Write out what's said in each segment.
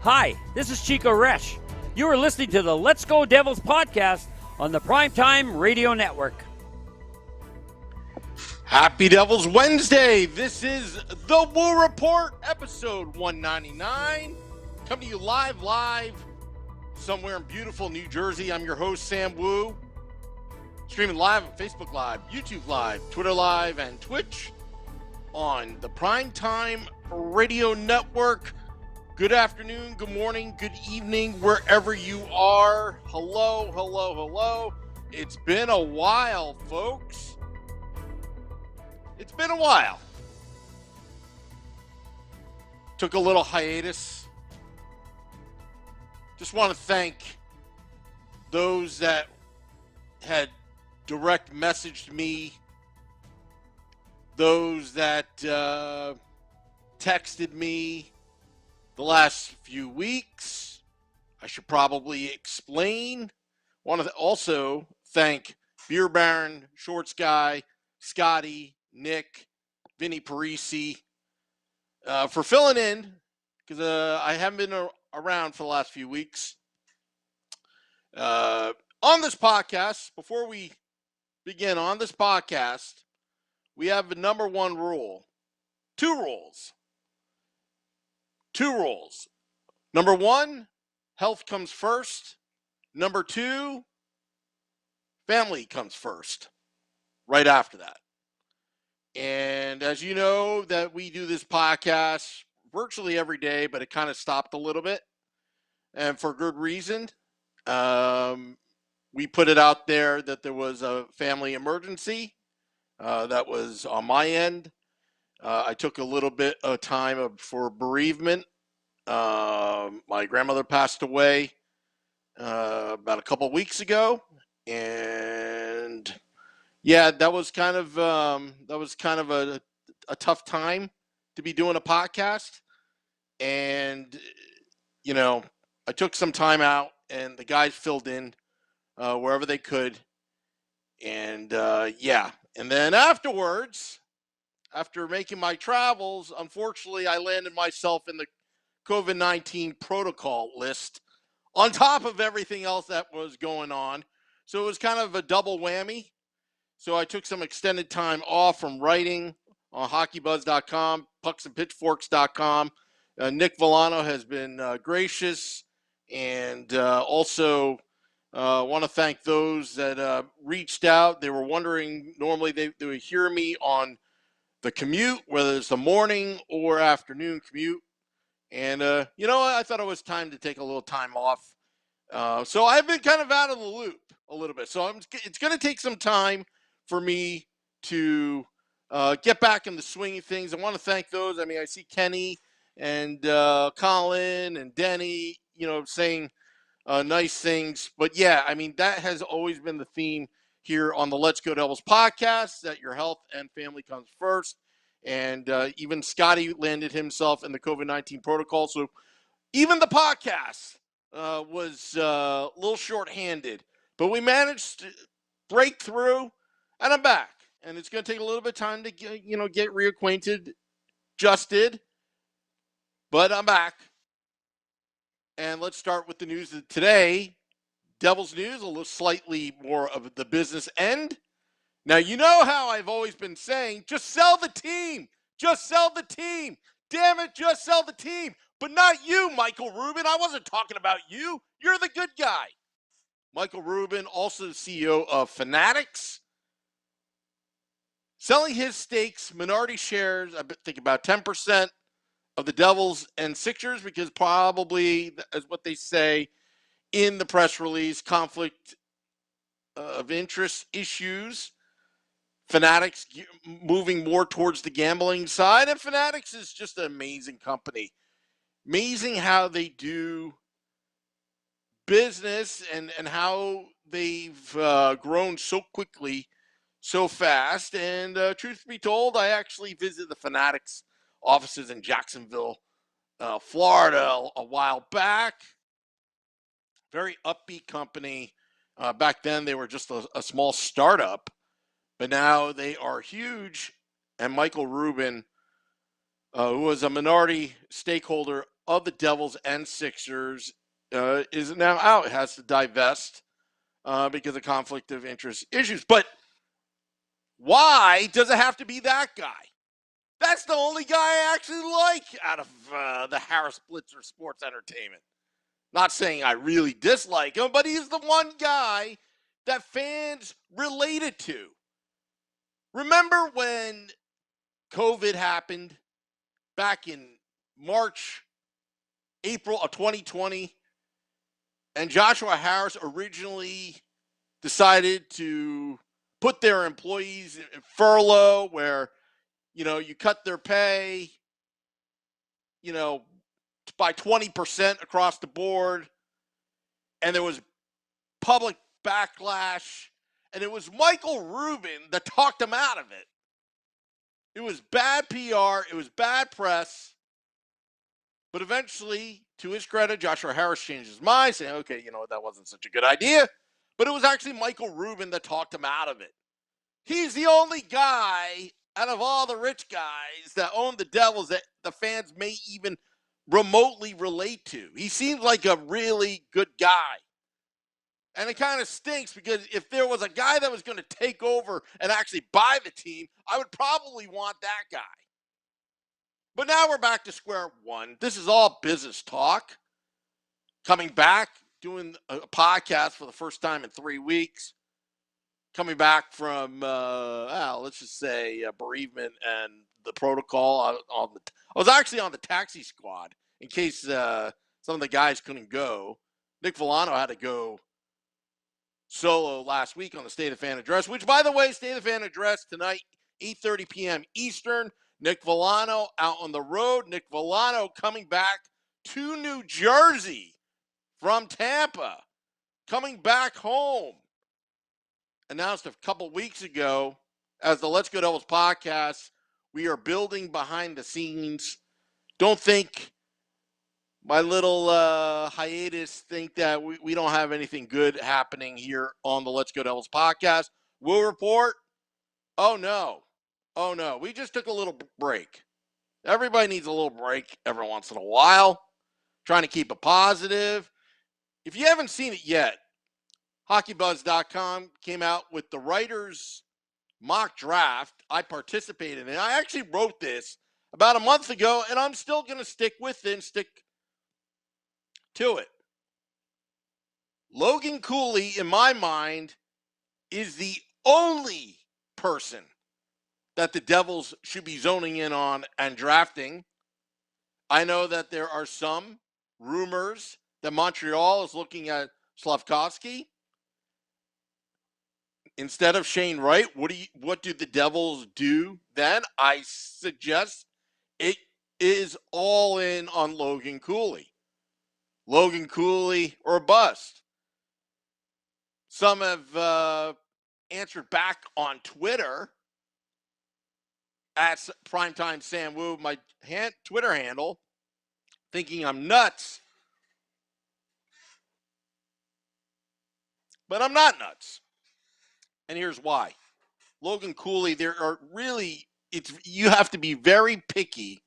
Hi, this is Chico Resch. You are listening to the Let's Go Devils podcast on the Primetime Radio Network. Happy Devils Wednesday. This is the Woo Report, episode 199. Coming to you live somewhere in beautiful New Jersey. I'm your host, Sam Woo. Streaming live on Facebook Live, YouTube Live, Twitter Live, and Twitch on the Primetime Radio Network. Good afternoon, good morning, good evening, wherever you are. Hello. It's been a while, folks. It's been a while. Took a little hiatus. Just want to thank those that had direct messaged me, those that texted me the last few weeks. I should probably explain. Want to also thank Beer Baron, Shorts Guy, Scotty, Nick, Vinny Parisi for filling in, because I haven't been around for the last few weeks. On this podcast, before we begin on this podcast, we have the number one rule. Two rules. Number one, health comes first. Number two, family comes first. Right after that. And as you know, that we do this podcast virtually every day, but it kind of stopped a little bit. And for good reason. We put it out there that there was a family emergency. That was on my end. I took a little bit of time for bereavement. My grandmother passed away about a couple of weeks ago, and yeah, that was kind of a tough time to be doing a podcast. And you know, I took some time out, and the guys filled in wherever they could, and yeah. And then afterwards, after making my travels, unfortunately, I landed myself in the COVID-19 protocol list on top of everything else that was going on. So it was kind of a double whammy. So I took some extended time off from writing on hockeybuzz.com, pucksandpitchforks.com. Nick Villano has been gracious, and also want to thank those that reached out. They were wondering, normally they would hear me on the commute, whether it's the morning or afternoon commute. And, you know, I thought it was time to take a little time off. So I've been kind of out of the loop a little bit. So it's going to take some time for me to get back in the swing of things. I want to thank those. I mean, I see Kenny and Colin and Denny, you know, saying nice things. But yeah, I mean, that has always been the theme here on the Let's Go Devils podcast, that your health and family comes first. And even Scotty landed himself in the COVID-19 protocol. So even the podcast was a little short-handed. But we managed to break through, and I'm back. And it's going to take a little bit of time to get reacquainted. Just did. But I'm back. And let's start with the news of today. Devils news, a little slightly more of the business end. Now, you know how I've always been saying, just sell the team. Just sell the team. Damn it, just sell the team. But not you, Michael Rubin. I wasn't talking about you. You're the good guy. Michael Rubin, also the CEO of Fanatics, selling his stakes, minority shares, I think about 10% of the Devils and Sixers, because probably, as what they say in the press release, conflict of interest issues. Fanatics moving more towards the gambling side, and Fanatics is just an amazing company. Amazing how they do business and how they've grown so quickly, so fast. And truth be told, I actually visited the Fanatics offices in Jacksonville, Florida a while back. Very upbeat company. Back then, they were just a small startup. But now they are huge, and Michael Rubin, who was a minority stakeholder of the Devils and Sixers is now out. It has to divest because of conflict of interest issues. But why does it have to be that guy? That's the only guy I actually like out of the Harris Blitzer Sports Entertainment. Not saying I really dislike him, but he's the one guy that fans related to. Remember when COVID happened back in March, April of 2020, and Joshua Harris originally decided to put their employees in furlough where, you cut their pay, by 20% across the board, and there was public backlash, and it was Michael Rubin that talked him out of it. It was bad PR, it was bad press, but eventually, to his credit, Joshua Harris changed his mind, saying, okay, that wasn't such a good idea, but it was actually Michael Rubin that talked him out of it. He's the only guy out of all the rich guys that own the Devils that the fans may even remotely relate to. He seems like a really good guy. And it kind of stinks because if there was a guy that was going to take over and actually buy the team, I would probably want that guy. But now we're back to square one. This is all business talk. Coming back, doing a podcast for the first time in 3 weeks. Coming back from, let's just say, bereavement and the protocol. I was actually on the taxi squad in case some of the guys couldn't go. Nick Villano had to go solo last week on the State of Fan Address, which, by the way, State of Fan Address tonight, 8:30 p.m. Eastern. Nick Villano out on the road. Nick Villano coming back to New Jersey from Tampa, coming back home. Announced a couple weeks ago as the Let's Go Devils podcast, we are building behind the scenes. Don't think my little hiatus think that we don't have anything good happening here on the Let's Go Devils podcast. We'll report. Oh, no. We just took a little break. Everybody needs a little break every once in a while. Trying to keep it positive. If you haven't seen it yet, HockeyBuzz.com came out with the writers' mock draft. I participated in it. I actually wrote this about a month ago, and I'm still going to stick with it and stick to it. Logan Cooley, in my mind, is the only person that the Devils should be zoning in on and drafting. I know that there are some rumors that Montreal is looking at Slafkovsky instead of Shane Wright. What do the Devils do then? I suggest it is all in on Logan Cooley. Logan Cooley or bust. Some have answered back on Twitter at Primetime Sam Wu, my Twitter handle, thinking I'm nuts. But I'm not nuts. And here's why. Logan Cooley, you have to be very picky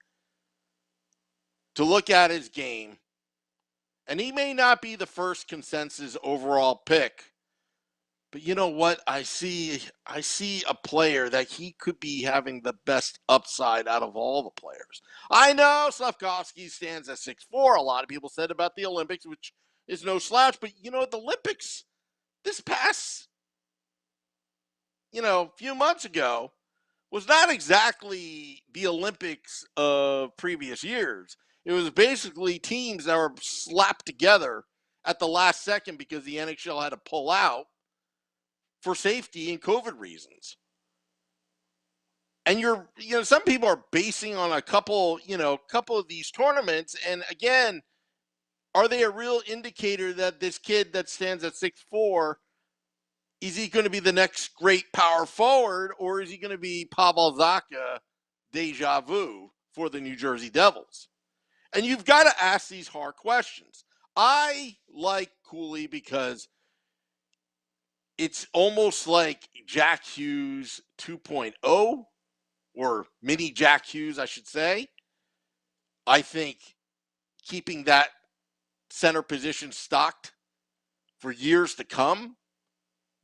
to look at his game. And he may not be the first consensus overall pick. But you know what? I see a player that he could be having the best upside out of all the players. I know Slafkovsky stands at 6'4". A lot of people said about the Olympics, which is no slouch. But, the Olympics this past, few months ago was not exactly the Olympics of previous years. It was basically teams that were slapped together at the last second because the NHL had to pull out for safety and COVID reasons. And some people are basing on a couple of these tournaments. And again, are they a real indicator that this kid that stands at 6'4", is he going to be the next great power forward, or is he going to be Pavel Zacha deja vu for the New Jersey Devils? And you've got to ask these hard questions. I like Cooley because it's almost like Jack Hughes 2.0, or mini Jack Hughes, I should say. I think keeping that center position stocked for years to come.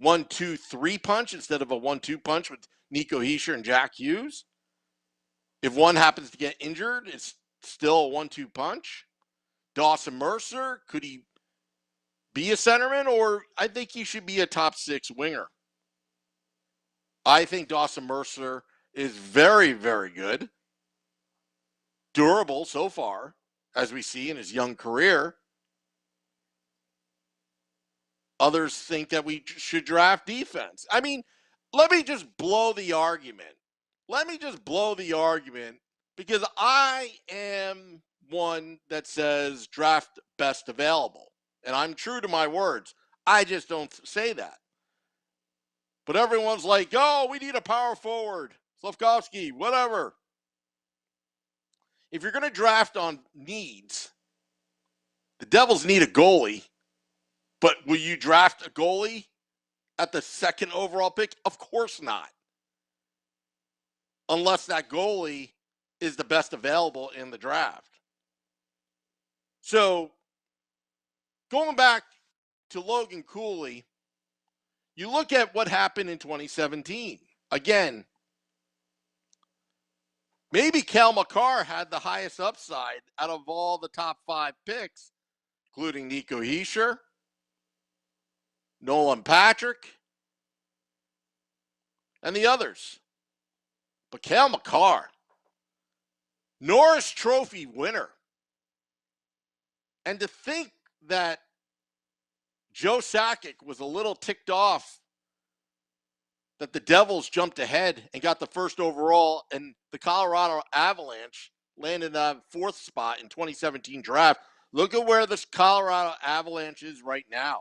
1-2-3 punch instead of a 1-2 punch with Nico Hischier and Jack Hughes. If one happens to get injured, it's still a 1-2 punch. Dawson Mercer, could he be a centerman? Or I think he should be a top 6 winger. I think Dawson Mercer is very, very good. Durable so far, as we see in his young career. Others think that we should draft defense. I mean, let me just blow the argument. Because I am one that says draft best available. And I'm true to my words. I just don't say that. But everyone's like, oh, we need a power forward. Slavkovsky, whatever. If you're going to draft on needs, the Devils need a goalie. But will you draft a goalie at the 2nd overall pick? Of course not. Unless that goalie is the best available in the draft. So, going back to Logan Cooley, you look at what happened in 2017. Again, maybe Cale Makar had the highest upside out of all the top 5 picks, including Nico Hischier, Nolan Patrick, and the others. But Cale Makar, Norris Trophy winner. And to think that Joe Sakic was a little ticked off that the Devils jumped ahead and got the 1st overall, and the Colorado Avalanche landed on 4th spot in 2017 draft. Look at where this Colorado Avalanche is right now.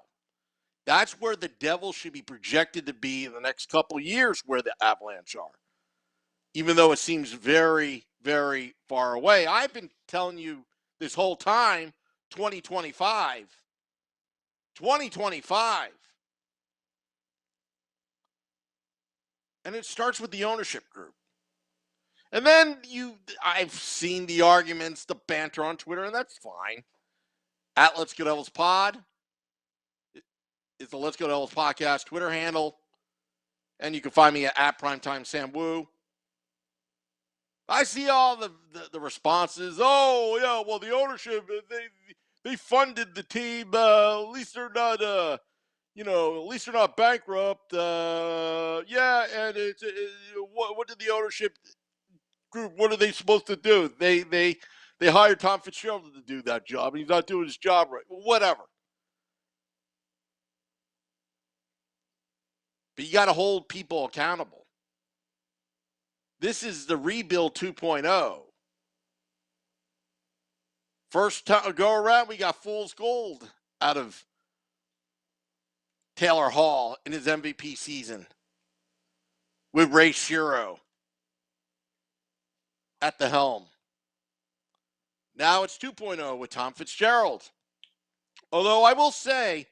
That's where the Devils should be projected to be in the next couple years, where the Avalanche are. Even though it seems very, very far away. I've been telling you this whole time, 2025. 2025. And it starts with the ownership group. And then I've seen the arguments, the banter on Twitter, and that's fine. At Let's Go Devils Pod is the Let's Go Devils Podcast Twitter handle. And you can find me at Primetime Sam Wu. I see all the responses. Oh, yeah, well, the ownership, they funded the team. At least they're not, at least they're not bankrupt. Yeah, and what did the ownership group, what are they supposed to do? They hired Tom Fitzgerald to do that job, and he's not doing his job right. Whatever. But you got to hold people accountable. This is the rebuild 2.0. First time go around, we got fool's gold out of Taylor Hall in his MVP season with Ray Shero at the helm. Now it's 2.0 with Tom Fitzgerald. Although I will say,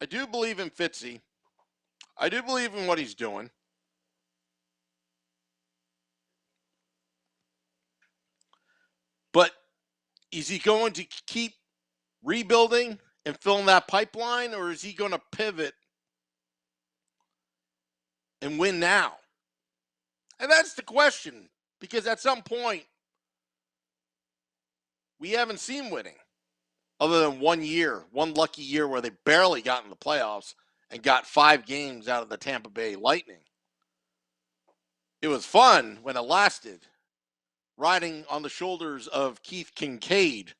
I do believe in Fitzy. I do believe in what he's doing. But is he going to keep rebuilding and filling that pipeline, or is he going to pivot and win now? And that's the question, because at some point, we haven't seen winning other than 1 year, one lucky year where they barely got in the playoffs and got 5 games out of the Tampa Bay Lightning. It was fun when it lasted, riding on the shoulders of Keith Kincaid.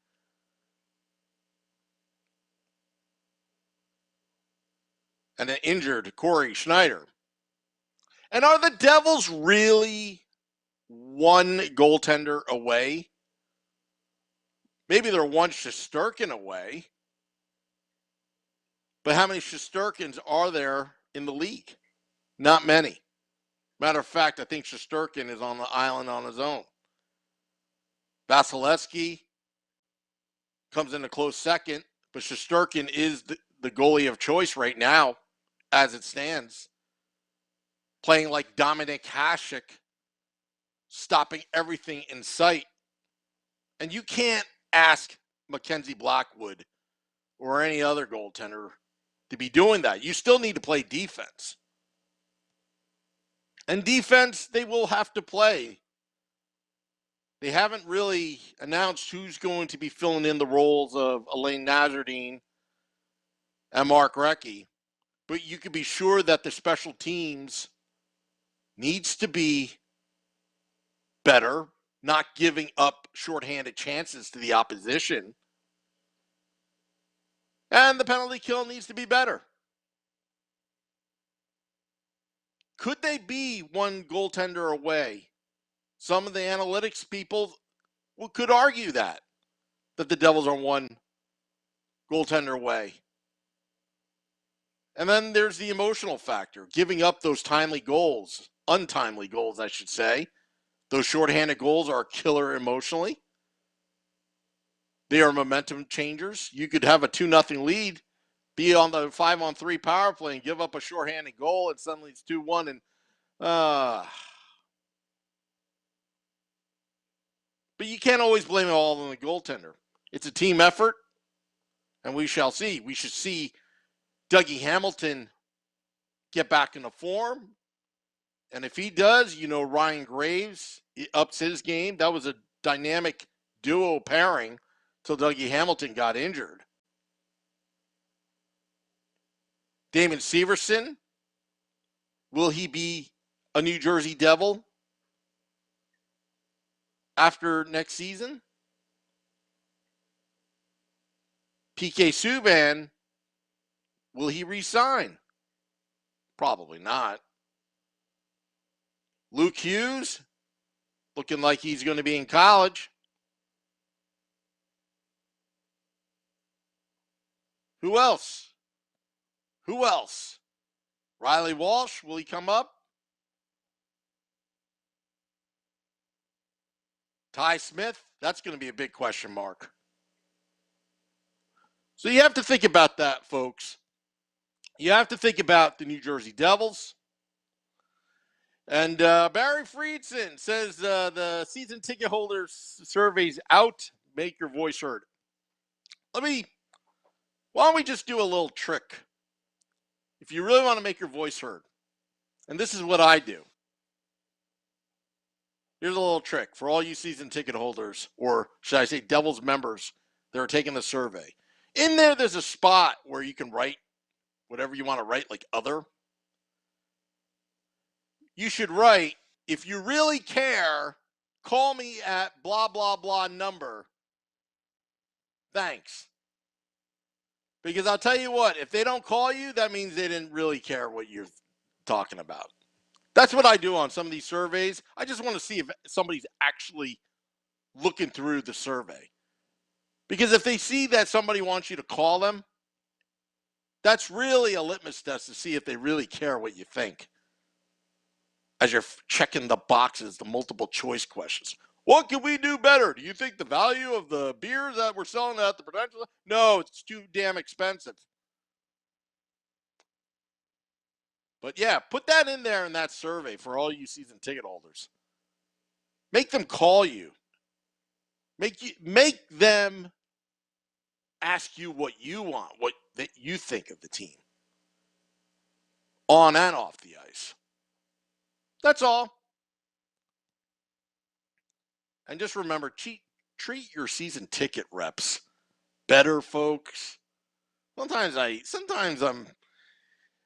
And an injured Corey Schneider. And are the Devils really one goaltender away? Maybe they're one Shesterkin away. But how many Shesterkins are there in the league? Not many. Matter of fact, I think Shesterkin is on the island on his own. Vasilevsky comes in a close second, but Shesterkin is the goalie of choice right now, as it stands. Playing like Dominik Hasek, stopping everything in sight. And you can't ask Mackenzie Blackwood or any other goaltender to be doing that. You still need to play defense. And defense, they will have to play. They haven't really announced who's going to be filling in the roles of Elaine Nazardine and Mark Recchi. But you can be sure that the special teams needs to be better, not giving up shorthanded chances to the opposition. And the penalty kill needs to be better. Could they be one goaltender away? Some of the analytics people could argue that the Devils are one goaltender away. And then there's the emotional factor, giving up those timely goals, untimely goals, I should say. Those shorthanded goals are killer emotionally. They are momentum changers. You could have a 2-0 lead, be on the 5-on-3 power play and give up a shorthanded goal, and suddenly it's 2-1. And but you can't always blame it all on the goaltender. It's a team effort, and we shall see. We should see Dougie Hamilton get back into form. And if he does, Ryan Graves ups his game. That was a dynamic duo pairing till Dougie Hamilton got injured. Damon Severson, will he be a New Jersey Devil after next season? PK Subban, will he re-sign? Probably not. Luke Hughes, looking like he's going to be in college. Who else? Riley Walsh, will he come up? Ty Smith, that's going to be a big question mark. So you have to think about that, folks. You have to think about the New Jersey Devils. And Barry Friedson says the season ticket holders survey's out. Make your voice heard. Why don't we just do a little trick? If you really want to make your voice heard, and this is what I do. Here's a little trick for all you season ticket holders, or should I say Devils members that are taking the survey. In there's a spot where you can write whatever you want to write, like other. You should write, if you really care, call me at blah, blah, blah number. Thanks. Because I'll tell you what, if they don't call you, that means they didn't really care what you're talking about. That's what I do on some of these surveys. I just want to see if somebody's actually looking through the survey. Because if they see that somebody wants you to call them, that's really a litmus test to see if they really care what you think. As you're checking the boxes, the multiple choice questions. What can we do better? Do you think the value of the beers that we're selling at the Prudential? No, it's too damn expensive. But yeah, put that in there in that survey for all you season ticket holders. Make them call you. Make them ask you what you want, what that you think of the team. On and off the ice. That's all. And just remember, treat your season ticket reps better, folks. Sometimes I'm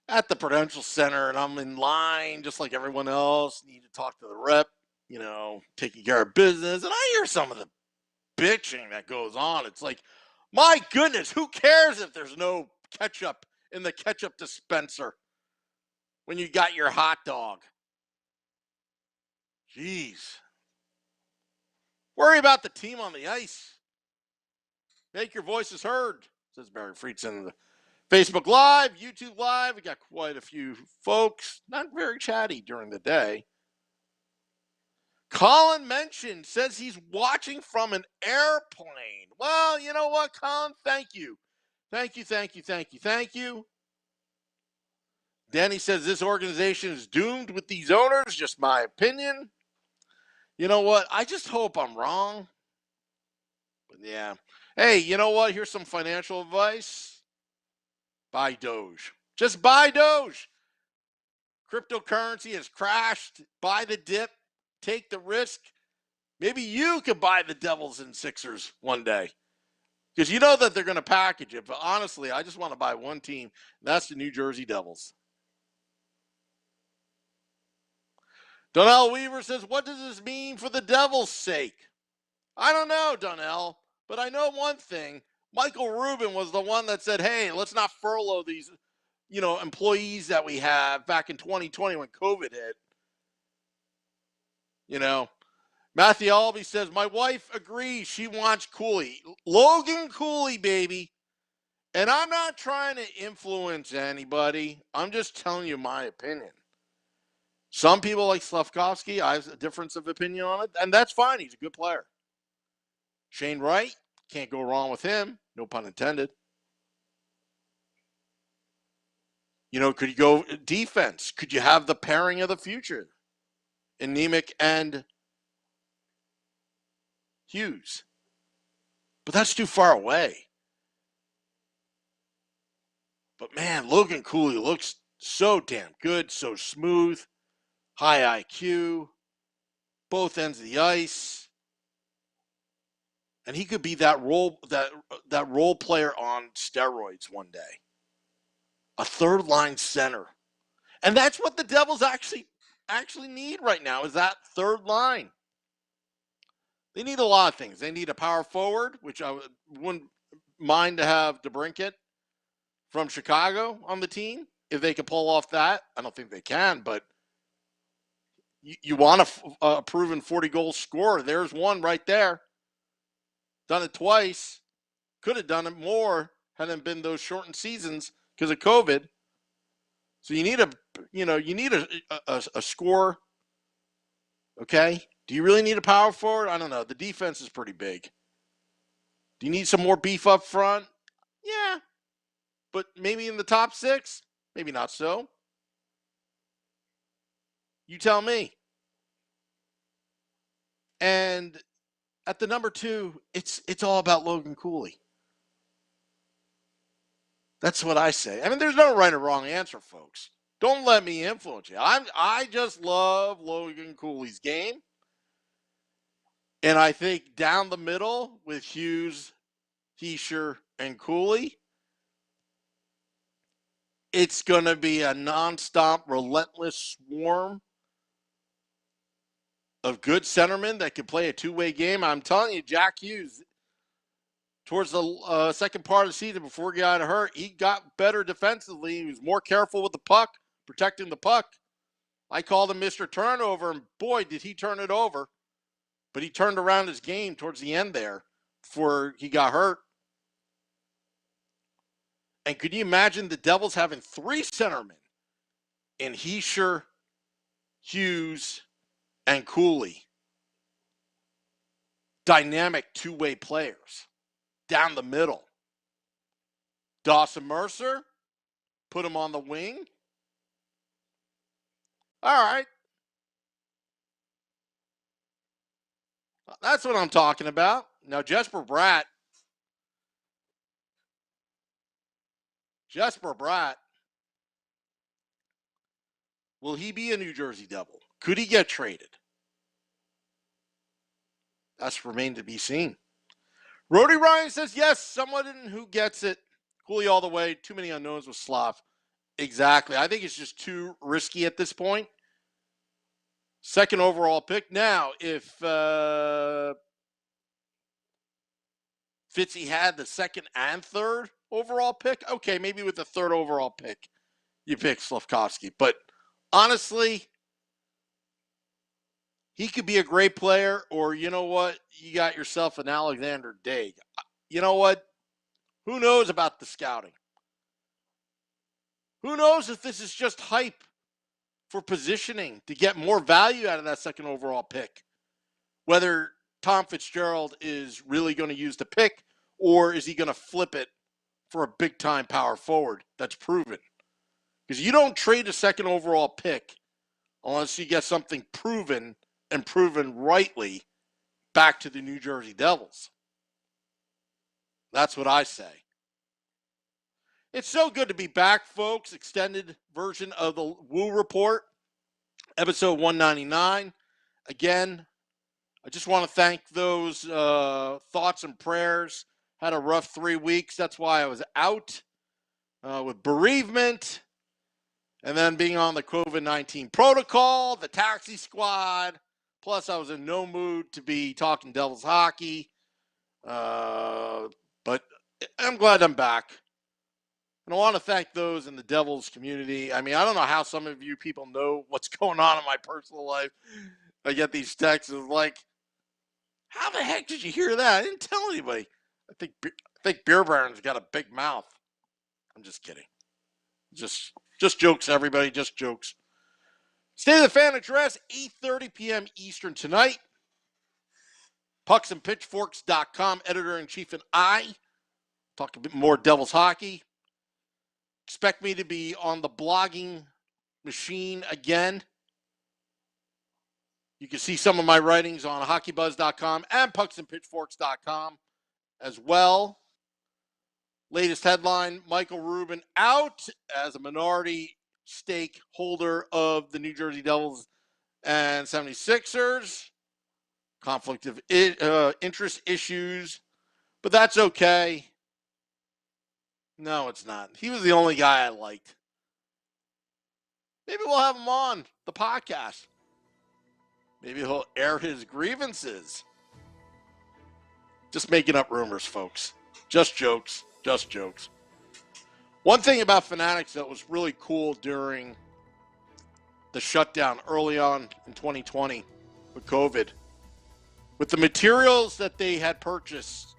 at the Prudential Center and I'm in line just like everyone else. Need to talk to the rep, taking care of business. And I hear some of the bitching that goes on. It's like, my goodness, who cares if there's no ketchup in the ketchup dispenser when you got your hot dog? Jeez. Worry about the team on the ice. Make your voices heard, says Barry Friedson. Facebook Live, YouTube Live. We got quite a few folks. Not very chatty during the day. Colin mentioned, says he's watching from an airplane. Well, you know what, Colin? Thank you. Thank you. Danny says this organization is doomed with these owners. Just my opinion. You know what? I just hope I'm wrong. But Yeah. Hey, you know what? Here's some financial advice. Buy Doge. Just buy Doge. Cryptocurrency has crashed. Buy the dip. Take the risk. Maybe you could buy the Devils and Sixers one day. Because you know that they're going to package it. But honestly, I just want to buy one team. And that's the New Jersey Devils. Donnell Weaver says, what does this mean for the Devils' sake? I don't know, Donnell. But I know one thing. Michael Rubin was the one that said, hey, let's not furlough these, employees that we have back in 2020 when COVID hit. Matthew Albee says, my wife agrees. She wants Cooley. Logan Cooley, baby. And I'm not trying to influence anybody. I'm just telling you my opinion. Some people like Slafkovsky. I have a difference of opinion on it. And that's fine. He's a good player. Shane Wright, can't go wrong with him. No pun intended. Could you go defense? Could you have the pairing of the future? Anemic and Hughes. But that's too far away. But man, Logan Cooley looks so damn good, so smooth, high IQ, both ends of the ice. And he could be that role player on steroids one day. A third line center. And that's what the Devils actually need right now is that third line. They need a lot of things. They need a power forward, which I wouldn't mind to have DeBrincat from Chicago on the team. If they can pull off that, I don't think they can, but you want a proven 40-goal scorer. There's one right there. Done it twice. Could have done it more had it been those shortened seasons because of COVID. So you need a scorer. Okay. Do you really need a power forward? I don't know. The defense is pretty big. Do you need some more beef up front? Yeah. But maybe in the top 6? Maybe not so. You tell me. And at the number 2, it's all about Logan Cooley. That's what I say. I mean, there's no right or wrong answer, folks. Don't let me influence you. I just love Logan Cooley's game. And I think down the middle with Hughes, Hischier, and Cooley, it's going to be a nonstop, relentless swarm of good centermen that can play a two-way game. I'm telling you, Jack Hughes, towards the second part of the season before he got hurt, he got better defensively. He was more careful with the puck, protecting the puck. I called him Mr. Turnover, and boy, did he turn it over. But he turned around his game towards the end there before he got hurt. And could you imagine the Devils having 3 centermen in Hischier, Hughes, and Cooley? Dynamic two-way players down the middle. Dawson Mercer, put him on the wing. All right. That's what I'm talking about. Now, Jesper Bratt, will he be a New Jersey Devil? Could he get traded? That's remained to be seen. Rody Ryan says, yes, someone who gets it. Cooley all the way. Too many unknowns with Slav. Exactly. I think it's just too risky at this point. Second overall pick. Now, if Fitzy had the second and third overall pick, okay, maybe with the third overall pick, you pick Slafkovsky. But honestly, he could be a great player, or you know what? You got yourself an Alexander Daig. You know what? Who knows about the scouting? Who knows if this is just hype for positioning to get more value out of that second overall pick? Whether Tom Fitzgerald is really going to use the pick, or is he going to flip it for a big-time power forward that's proven? Because you don't trade a second overall pick unless you get something proven and proven rightly back to the New Jersey Devils. That's what I say. It's so good to be back, folks. Extended version of the Woo Report, episode 199. Again, I just want to thank those thoughts and prayers. Had a rough 3 weeks. That's why I was out with bereavement. And then being on the COVID-19 protocol, the taxi squad. Plus, I was in no mood to be talking Devils hockey. But I'm glad I'm back. And I want to thank those in the Devils community. I mean, I don't know how some of you people know what's going on in my personal life. I get these texts like, how the heck did you hear that? I didn't tell anybody. I think Beer Baron's got a big mouth. I'm just kidding. Just jokes, everybody. Just jokes. State of the Fan address, 8:30 p.m. Eastern tonight. PucksandPitchforks.com, editor-in-chief and I. Talk a bit more Devils hockey. Expect me to be on the blogging machine again. You can see some of my writings on HockeyBuzz.com and PucksandPitchforks.com as well. Latest headline, Michael Rubin out as a minority stakeholder of the New Jersey Devils and 76ers. Conflict of interest issues, but that's okay. No, it's not. He was the only guy I liked. Maybe we'll have him on the podcast. Maybe he'll air his grievances. Just making up rumors, folks. Just jokes. Just jokes. One thing about Fanatics that was really cool during the shutdown early on in 2020 with COVID, with the materials that they had purchased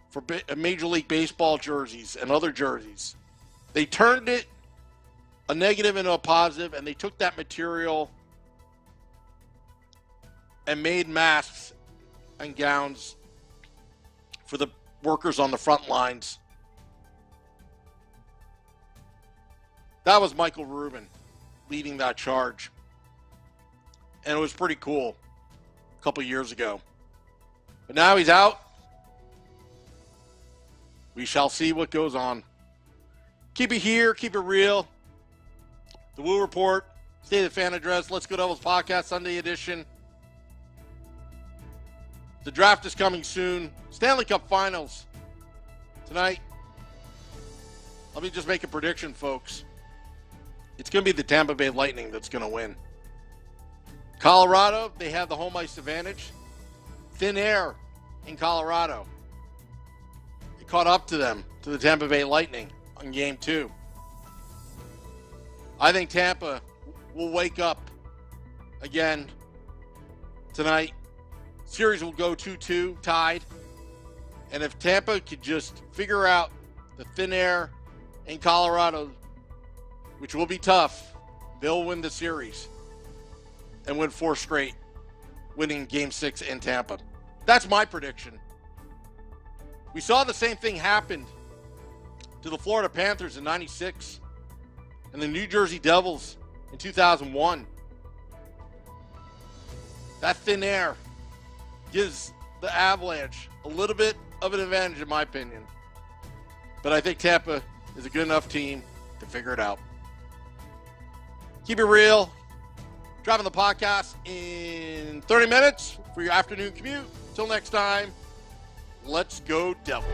for Major League Baseball jerseys and other jerseys, they turned it a negative into a positive, and they took that material and made masks and gowns for the workers on the front lines. That was Michael Rubin leading that charge. And it was pretty cool a couple years ago. But now he's out. We shall see what goes on. Keep it here. Keep it real. The Woo Report. State of the Fan address. Let's Go Devils podcast, Sunday edition. The draft is coming soon. Stanley Cup Finals tonight. Let me just make a prediction, folks. It's going to be the Tampa Bay Lightning that's going to win. Colorado, they have the home ice advantage. Thin air in Colorado. It caught up to them, to the Tampa Bay Lightning on Game 2. I think Tampa will wake up again tonight. Series will go 2-2, tied. And if Tampa could just figure out the thin air in Colorado, which will be tough, they'll win the series and win 4 straight, winning Game 6 in Tampa. That's my prediction. We saw the same thing happen to the Florida Panthers in '96 and the New Jersey Devils in 2001. That thin air gives the Avalanche a little bit of an advantage, in my opinion. But I think Tampa is a good enough team to figure it out. Keep it real. Dropping the podcast in 30 minutes for your afternoon commute. Till next time, let's go Devils.